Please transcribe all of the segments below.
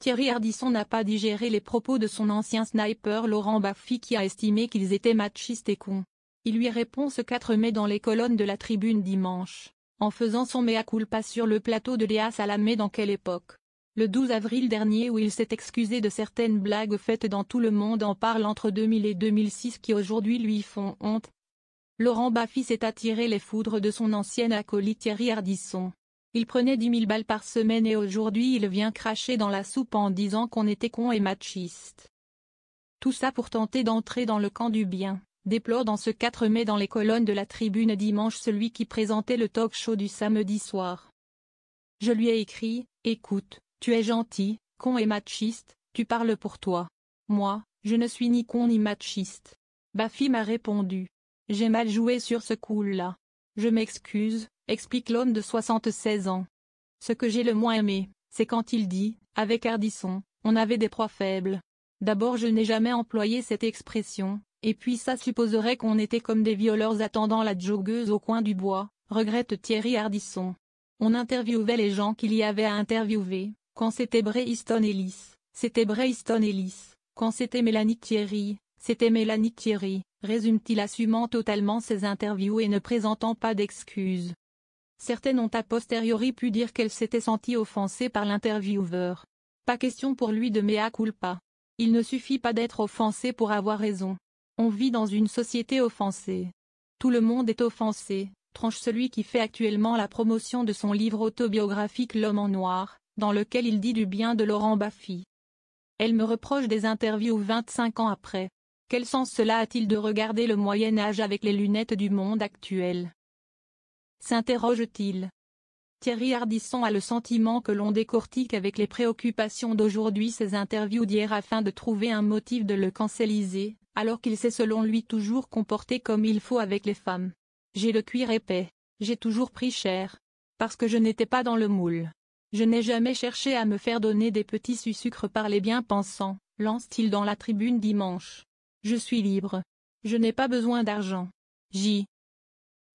Thierry Ardisson n'a pas digéré les propos de son ancien sniper Laurent Baffy qui a estimé qu'ils étaient machistes et cons. Il lui répond ce 4 mai dans les colonnes de la Tribune dimanche, en faisant son mea culpa sur le plateau de Léa Salamé. Dans quelle époque? Le 12 avril dernier, où il s'est excusé de certaines blagues faites dans tout le monde en parle entre 2000 et 2006 qui aujourd'hui lui font honte. Laurent Baffy s'est attiré les foudres de son ancien acolyte Thierry Ardisson. Il prenait 10 000 balles par semaine et aujourd'hui il vient cracher dans la soupe en disant qu'on était con et machiste. Tout ça pour tenter d'entrer dans le camp du bien, déplore dans ce 4 mai dans les colonnes de la Tribune dimanche celui qui présentait le talk show du samedi soir. Je lui ai écrit, écoute, tu es gentil, con et machiste, tu parles pour toi. Moi, je ne suis ni con ni machiste. Baffy m'a répondu. J'ai mal joué sur ce coup-là. Je m'excuse, explique l'homme de 76 ans. Ce que j'ai le moins aimé, c'est quand il dit, avec Ardisson, on avait des proies faibles. D'abord je n'ai jamais employé cette expression, et puis ça supposerait qu'on était comme des violeurs attendant la joggeuse au coin du bois, regrette Thierry Ardisson. On interviewait les gens qu'il y avait à interviewer, quand c'était Bret Easton Ellis, c'était Bret Easton Ellis, quand c'était Mélanie Thierry, c'était Mélanie Thierry, résume-t-il assumant totalement ses interviews et ne présentant pas d'excuses. Certaines ont a posteriori pu dire qu'elles s'étaient senties offensées par l'intervieweur. Pas question pour lui de mea culpa. Il ne suffit pas d'être offensé pour avoir raison. On vit dans une société offensée. Tout le monde est offensé, tranche celui qui fait actuellement la promotion de son livre autobiographique L'homme en noir, dans lequel il dit du bien de Laurent Baffy. Elle me reproche des interviews 25 ans après. Quel sens cela a-t-il de regarder le Moyen-Âge avec les lunettes du monde actuel? S'interroge-t-il. Thierry Ardisson a le sentiment que l'on décortique avec les préoccupations d'aujourd'hui ses interviews d'hier afin de trouver un motif de le canceliser, alors qu'il s'est selon lui toujours comporté comme il faut avec les femmes. J'ai le cuir épais, j'ai toujours pris cher. Parce que je n'étais pas dans le moule. Je n'ai jamais cherché à me faire donner des petits sucres par les bien-pensants, lance-t-il dans la Tribune dimanche. Je suis libre. Je n'ai pas besoin d'argent. J.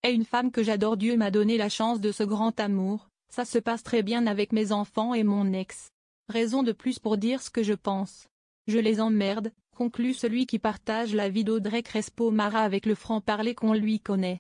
est une femme que j'adore. Dieu m'a donné la chance de ce grand amour, ça se passe très bien avec mes enfants et mon ex. Raison de plus pour dire ce que je pense. Je les emmerde, conclut celui qui partage la vie d'Audrey Crespo-Mara avec le franc-parler qu'on lui connaît.